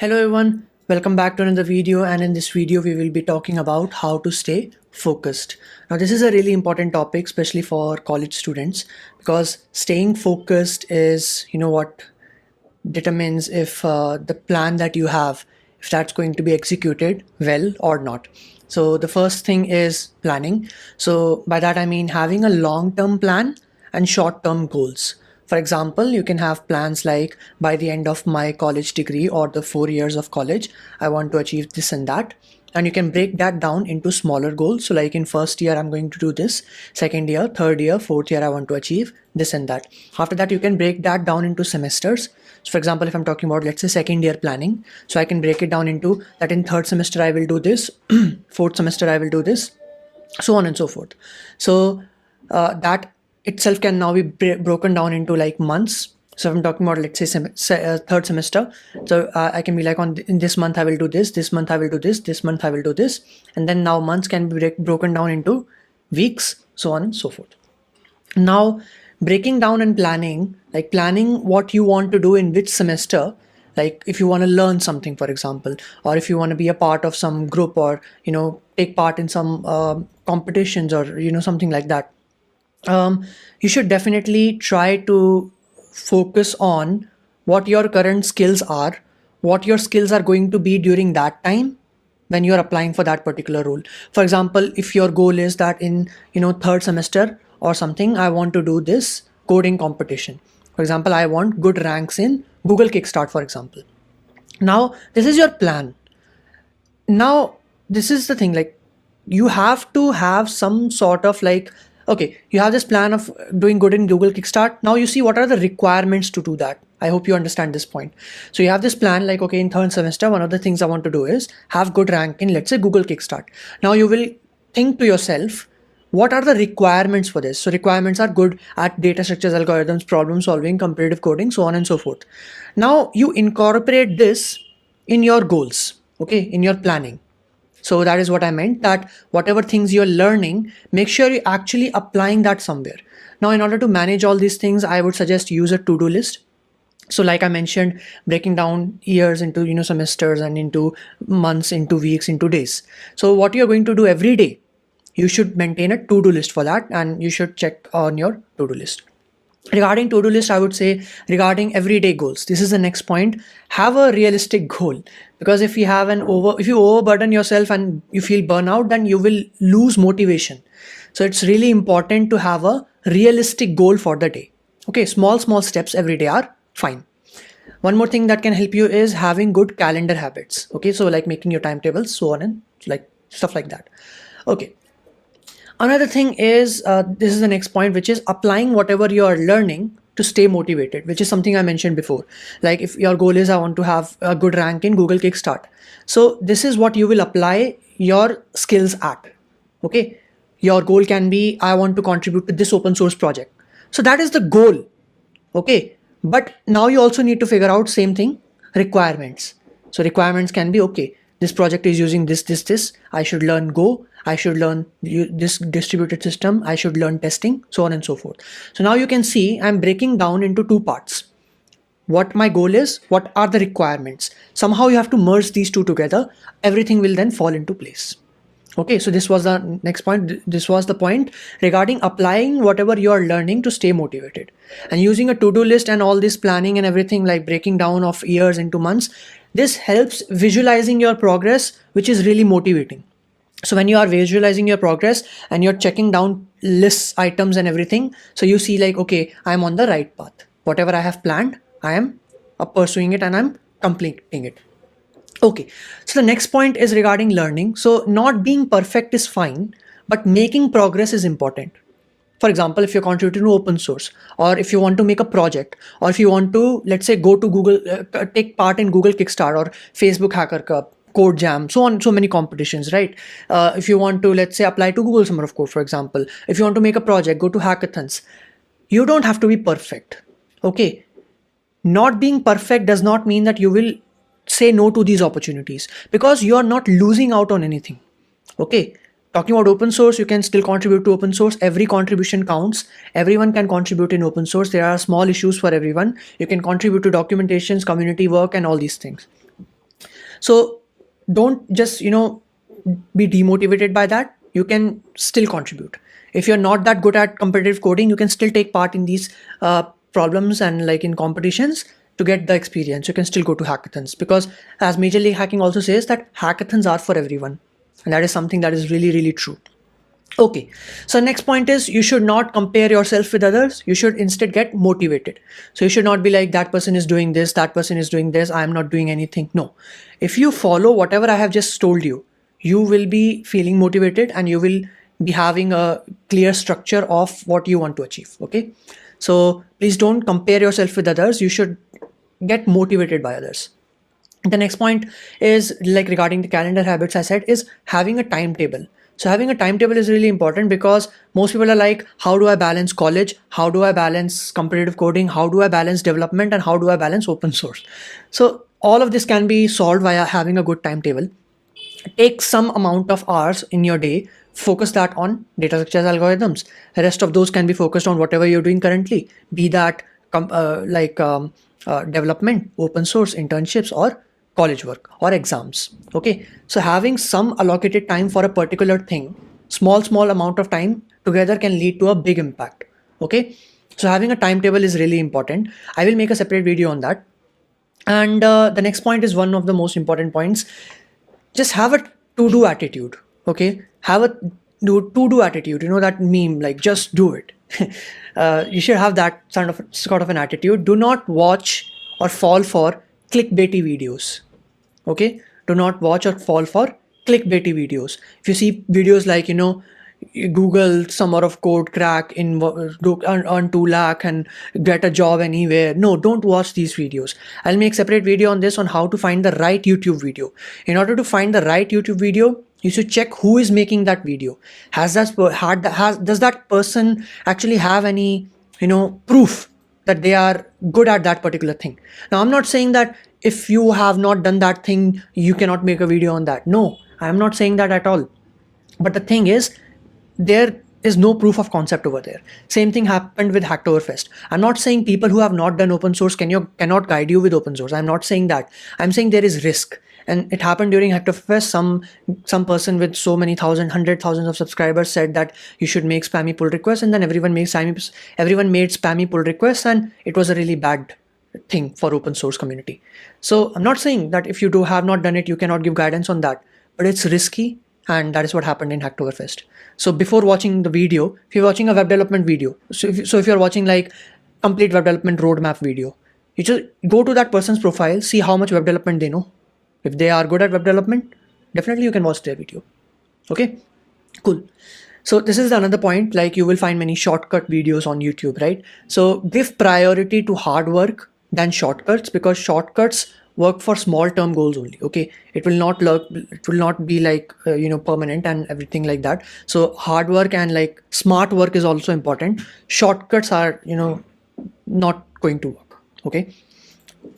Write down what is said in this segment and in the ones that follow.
Hello everyone, welcome back to another video, and in this video we will be talking about how to stay focused. Now this is a really important topic, especially for college students, because staying focused is what determines if the plan that you have, if that's going to be executed well or not. So the first thing is planning. So by that I mean having a long-term plan and short-term goals. For example, you can have plans like by the end of my college degree or the 4 years of college, I want to achieve this and that. And you can break that down into smaller goals. So like in first year, I'm going to do this, second year, third year, fourth year, I want to achieve this and that. After that, you can break that down into semesters. So for example, if I'm talking about, let's say second year planning, so I can break it down into that in third semester, I will do this, fourth semester, I will do this, so on and so forth. So that itself can now be broken down into like months. So if I'm talking about, let's say third semester, so I can be like in this month I will do this month I will do this month I will do this, and then now months can be broken down into weeks, so on and so forth. Now breaking down and planning, like planning what you want to do in which semester, like if you want to learn something, for example, or if you want to be a part of some group, or take part in some competitions, or something like that. You should definitely try to focus on what your current skills are, what your skills are going to be during that time when you are applying for that particular role. For example, if your goal is that in third semester or something, I want to do this coding competition. For example, I want good ranks in Google Kickstart, for example. Now this is your plan. Now this is the thing, like you have to have some sort of like, okay, you have this plan of doing good in Google Kickstart. Now you see what are the requirements to do that. I hope you understand this point. So you have this plan like, okay, in third semester, one of the things I want to do is have good rank in, let's say, Google Kickstart. Now you will think to yourself, what are the requirements for this? So requirements are good at data structures, algorithms, problem solving, competitive coding, so on and so forth. Now you incorporate this in your goals, okay, in your planning. So that is what I meant, that whatever things you're learning, make sure you're actually applying that somewhere. Now, in order to manage all these things, I would suggest use a to-do list. So like I mentioned, breaking down years into semesters, and into months, into weeks, into days. So what you're going to do every day, you should maintain a to-do list for that, and you should check on your to-do list. Regarding to-do list, I would say regarding everyday goals, this is the next point. Have a realistic goal, because if you overburden yourself and you feel burnout, then you will lose motivation. So it's really important to have a realistic goal for the day. Okay, small steps every day are fine. One more thing that can help you is having good calendar habits. Okay, so like making your timetables, so on, and like stuff like that. Okay. Another thing is, this is the next point, which is applying whatever you are learning to stay motivated, which is something I mentioned before. Like if your goal is I want to have a good rank in Google Kickstart. So this is what you will apply your skills at. Okay. Your goal can be, I want to contribute to this open source project. So that is the goal. Okay. But now you also need to figure out same thing, requirements. So requirements can be, okay, this project is using this. I should learn Go. I should learn this distributed system. I should learn testing, so on and so forth. So now you can see I'm breaking down into two parts. What my goal is, what are the requirements. Somehow you have to merge these two together. Everything will then fall into place. Okay, so this was the next point. This was the point regarding applying whatever you are learning to stay motivated. And using a to-do list and all this planning and everything, like breaking down of years into months, this helps visualizing your progress, which is really motivating. So when you are visualizing your progress and you're checking down lists, items and everything, so you see like, okay, I'm on the right path. Whatever I have planned, I am pursuing it and I'm completing it. Okay, so the next point is regarding learning. So not being perfect is fine, but making progress is important. For example, if you're contributing to open source, or if you want to make a project, or if you want to, let's say, go to Google, take part in Google Kickstart or Facebook Hacker Cup, Code Jam, so on, so many competitions, right? If you want to, let's say, apply to Google Summer of Code, for example, if you want to make a project, go to hackathons. You don't have to be perfect. Okay. Not being perfect does not mean that you will say no to these opportunities, because you are not losing out on anything. Okay. Talking about open source, you can still contribute to open source. Every contribution counts. Everyone can contribute in open source. There are small issues for everyone. You can contribute to documentations, community work, and all these things. So don't just, be demotivated by that. You can still contribute. If you're not that good at competitive coding, you can still take part in these problems and like in competitions to get the experience. You can still go to hackathons, because as Major League Hacking also says that hackathons are for everyone. And that is something that is really, really true. Okay, so next point is you should not compare yourself with others. You should instead get motivated. So you should not be like, that person is doing this, that person is doing this, I am not doing anything. No, if you follow whatever I have just told you, you will be feeling motivated and you will be having a clear structure of what you want to achieve. Okay, so please don't compare yourself with others. You should get motivated by others. The next point is like regarding the calendar habits I said, is having a timetable. So having a timetable is really important, because most people are like, how do I balance college, how do I balance competitive coding, how do I balance development, and how do I balance open source? So all of this can be solved via having a good timetable. Take some amount of hours in your day, focus that on data structures, algorithms. The rest of those can be focused on whatever you're doing currently, be that development, open source, internships, or college work or exams. Okay, so having some allocated time for a particular thing, small amount of time together can lead to a big impact. Okay, so having a timetable is really important. I will make a separate video on that. And the next point is one of the most important points. Just have a to-do attitude. Okay, have a to-do attitude. You know that meme, like, just do it. You should have that sort of an attitude. Do not watch or fall for clickbaity videos. Okay, do not watch or fall for clickbaity videos. If you see videos like, Google summer of code crack in earn 2 lakh and get a job anywhere. No, don't watch these videos. I'll make separate video on this, on how to find the right YouTube video. In order to find the right YouTube video, you should check who is making that video. Does that person actually have any, proof that they are good at that particular thing? Now, I'm not saying that if you have not done that thing, you cannot make a video on that. No, I'm not saying that at all. But the thing is, there is no proof of concept over there. Same thing happened with Hacktoberfest. I'm not saying people who have not done open source cannot guide you with open source. I'm not saying that. I'm saying there is risk. And it happened during Hacktoberfest. Some person with so many hundred thousands of subscribers said that you should make spammy pull requests, and then everyone made spammy pull requests, and it was a really bad thing for open source community. So I'm not saying that if you have not done it, you cannot give guidance on that, but it's risky. And that is what happened in Hacktoberfest. So before watching the video, if you're watching a web development video, so if you're watching like complete web development roadmap video, you just go to that person's profile, see how much web development they know. If they are good at web development, definitely you can watch their video. Okay, cool. So this is another point, like you will find many shortcut videos on YouTube, right? So give priority to hard work than shortcuts, because shortcuts work for small term goals only. Okay, it will not be like permanent and everything like that. So hard work and like smart work is also important. Shortcuts are not going to work. Okay,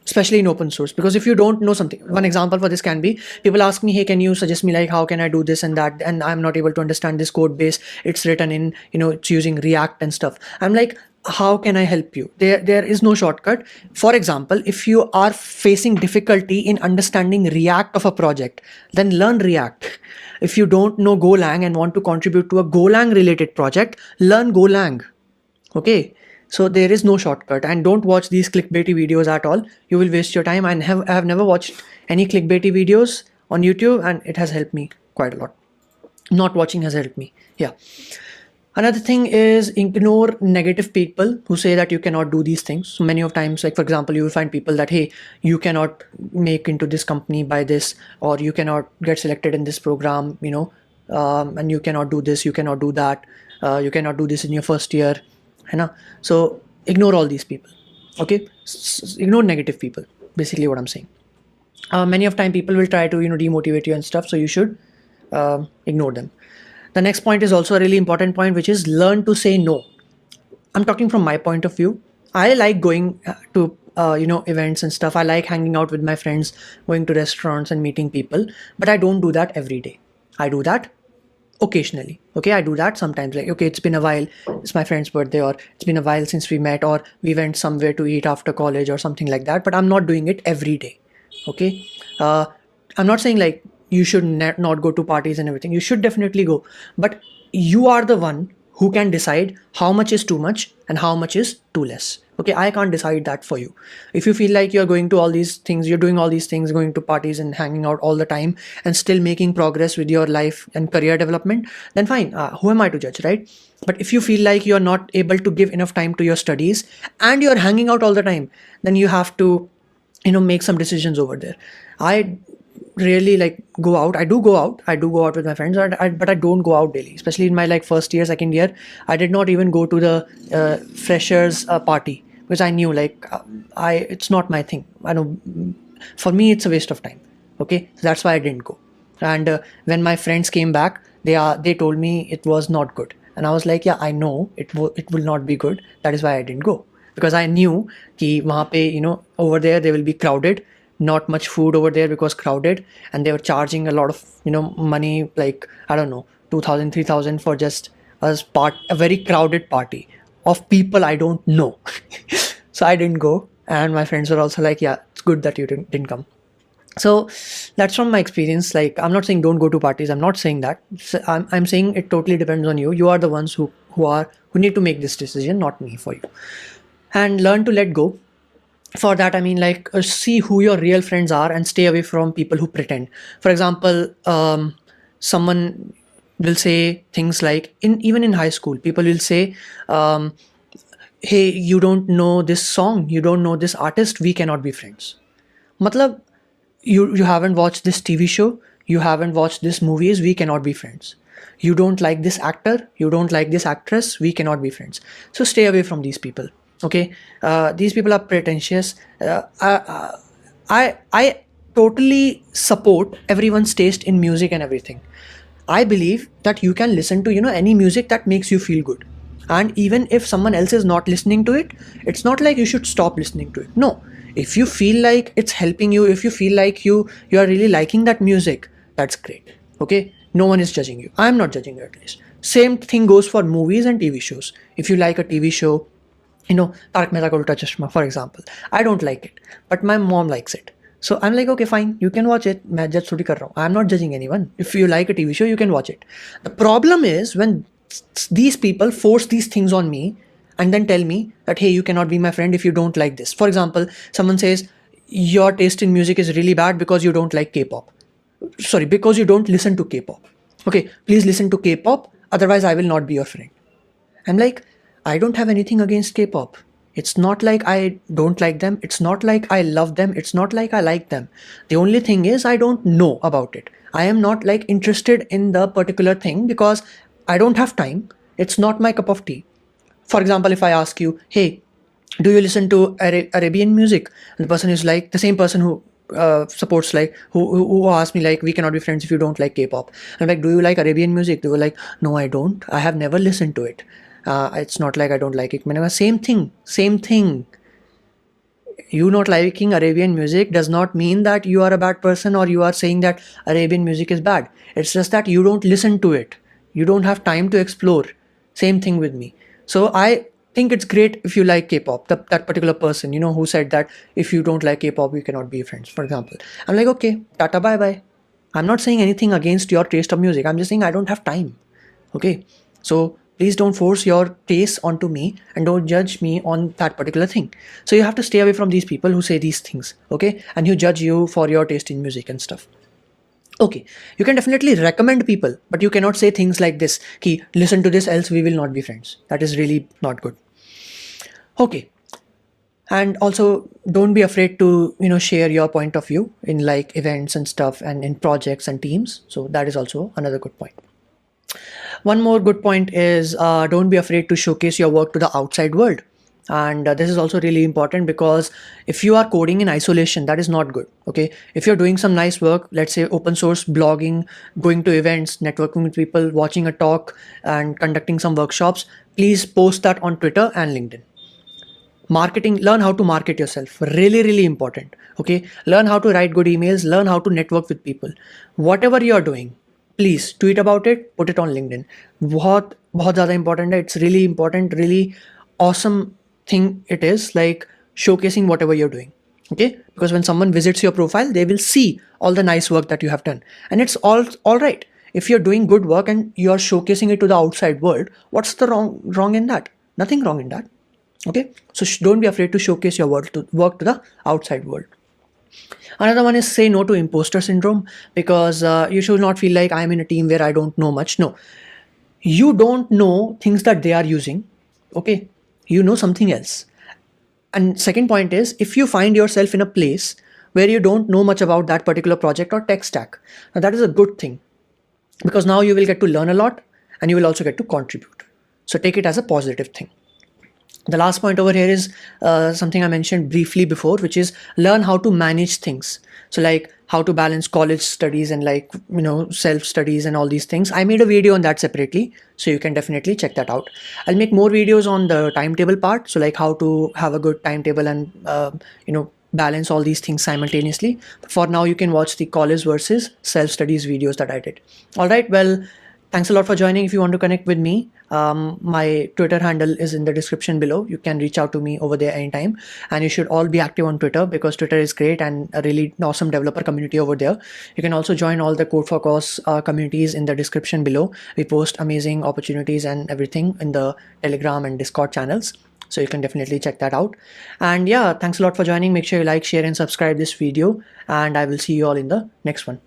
especially in open source, because if you don't know something, one example for this can be, people ask me, hey, can you suggest me like how can I do this and that, and I'm not able to understand this code base, it's written in it's using React and stuff. I'm like, how can I help you? There is no shortcut. For example, if you are facing difficulty in understanding React of a project, then learn React. If you don't know Golang and want to contribute to a Golang related project, learn Golang. Okay, so there is no shortcut, and don't watch these clickbaity videos at all. You will waste your time. I have never watched any clickbaity videos on YouTube, and it has helped me quite a lot. Not watching has helped me. Yeah. Another thing is ignore negative people who say that you cannot do these things. So many of times, like for example, you will find people that, hey, you cannot make into this company by this, or you cannot get selected in this program, and you cannot do this, you cannot do that, you cannot do this in your first year. So ignore all these people. Okay, ignore negative people, basically what I'm saying. Many of time people will try to demotivate you and stuff, so you should ignore them. The next point is also a really important point, which is learn to say no. I'm talking from my point of view. I like going to events and stuff. I like hanging out with my friends, going to restaurants and meeting people, but I don't do that every day. I do that occasionally. Okay, I do that sometimes, like, okay, it's been a while, it's my friend's birthday, or it's been a while since we met, or we went somewhere to eat after college or something like that, but I'm not doing it every day. Okay, uh, I'm not saying like you should not go to parties and everything. You should definitely go, but you are the one who can decide how much is too much and how much is too less. Okay, I can't decide that for you. If you feel like you're going to all these things, you're doing all these things, going to parties and hanging out all the time and still making progress with your life and career development, then fine. Who am I to judge, right? But if you feel like you're not able to give enough time to your studies and you're hanging out all the time, then you have to, make some decisions over there. I really like go out. I do go out with my friends, but I don't go out daily, especially in my like first year, second year. I did not even go to the freshers party because I knew like I it's not my thing. I know, for me it's a waste of time. Okay, so that's why I didn't go. And when my friends came back, they told me it was not good, and I was like, yeah, I know it will not be good. That is why I didn't go, because I knew कि वहाँ पे over there they will be crowded, not much food over there because crowded, and they were charging a lot of money, like I don't know, 2,000 3,000 for just a very crowded party of people I don't know. So I didn't go, and my friends were also like, yeah, it's good that you didn't come. So that's from my experience. Like, I'm not saying don't go to parties, I'm not saying that. I'm saying it totally depends on you. You are the ones who need to make this decision, not me for you. And learn to let go. For that, I mean, like, see who your real friends are and stay away from people who pretend. For example, someone will say things like, even in high school, people will say, hey, you don't know this song, you don't know this artist, we cannot be friends. Matlab, you haven't watched this TV show, you haven't watched this movies, we cannot be friends. You don't like this actor, you don't like this actress, we cannot be friends. So stay away from these people. Okay, these people are pretentious. I totally support everyone's taste in music and everything. I believe that you can listen to any music that makes you feel good, and even if someone else is not listening to it, it's not like you should stop listening to it. No, if you feel like it's helping you, if you feel like you are really liking that music, that's great. Okay, no one is judging you. I'm not judging you, at least. Same thing goes for movies and TV shows. If you like a TV show, Tarak Mehta Ka Ulta Chashma, for example. I don't like it, but my mom likes it. So I'm like, okay, fine, you can watch it. मैं judge थोड़ी कर रहा हूँ. I'm not judging anyone. If you like a TV show, you can watch it. The problem is when these people force these things on me and then tell me that, hey, you cannot be my friend if you don't like this. For example, someone says, your taste in music is really bad because you don't like K-pop. Sorry, because you don't listen to K-pop. Okay, please listen to K-pop, otherwise I will not be your friend. I'm like, I don't have anything against K-pop. It's not like I don't like them. It's not like I love them. It's not like I like them. The only thing is I don't know about it. I am not like interested in the particular thing because I don't have time. It's not my cup of tea. For example, if I ask you, hey, do you listen to Arabian music? And the person is like, the same person who supports like who asked me like, we cannot be friends if you don't like K-pop. I'm like, do you like Arabian music? They were like, no, I don't. I have never listened to it. It's not like I don't like it. Same thing. You not liking Arabian music does not mean that you are a bad person or you are saying that Arabian music is bad. It's just that you don't listen to it. You don't have time to explore. Same thing with me. So I think it's great if you like K-pop. That particular person, who said that if you don't like K-pop, we cannot be friends, for example. I'm like, okay, tata, bye bye. I'm not saying anything against your taste of music. I'm just saying I don't have time. Okay. So please don't force your taste onto me and don't judge me on that particular thing. So you have to stay away from these people who say these things, okay? And who judge you for your taste in music and stuff. Okay, you can definitely recommend people, but you cannot say things like this, ki, listen to this else we will not be friends. That is really not good. Okay. And also don't be afraid to, share your point of view in like events and stuff and in projects and teams. So that is also another good point. One more good point is don't be afraid to showcase your work to the outside world. And this is also really important because if you are coding in isolation, that is not good. Okay. If you're doing some nice work, let's say open source blogging, going to events, networking with people, watching a talk and conducting some workshops, please post that on Twitter and LinkedIn. Marketing, learn how to market yourself. Really, really important. Okay. Learn how to write good emails, learn how to network with people. Whatever you're doing, please tweet about it, put it on LinkedIn. बहुत बहुत ज़्यादा important है. It's really important, really awesome thing it is, like showcasing whatever you're doing. Okay, because when someone visits your profile, they will see all the nice work that you have done, and it's all right. If you're doing good work and you're showcasing it to the outside world, what's the wrong in that? Nothing wrong in that. Okay, so don't be afraid to showcase your work to the outside world. Another one is say no to imposter syndrome, because you should not feel like I'm in a team where I don't know much. No, you don't know things that they are using. Okay, you know something else. And second point is, if you find yourself in a place where you don't know much about that particular project or tech stack, now that is a good thing, because now you will get to learn a lot and you will also get to contribute. So take it as a positive thing. The last point over here is something I mentioned briefly before, which is learn how to manage things. So like how to balance college studies and like, self studies and all these things. I made a video on that separately, so you can definitely check that out. I'll make more videos on the timetable part, so like how to have a good timetable and balance all these things simultaneously. But for now, you can watch the college versus self studies videos that I did. All right, well, thanks a lot for joining. If you want to connect with me, my Twitter handle is in the description below. You can reach out to me over there anytime. And you should all be active on Twitter, because Twitter is great and a really awesome developer community over there. You can also join all the Code for Cause communities in the description below. We post amazing opportunities and everything in the Telegram and Discord channels. So you can definitely check that out. And yeah, thanks a lot for joining. Make sure you like, share, and subscribe this video. And I will see you all in the next one.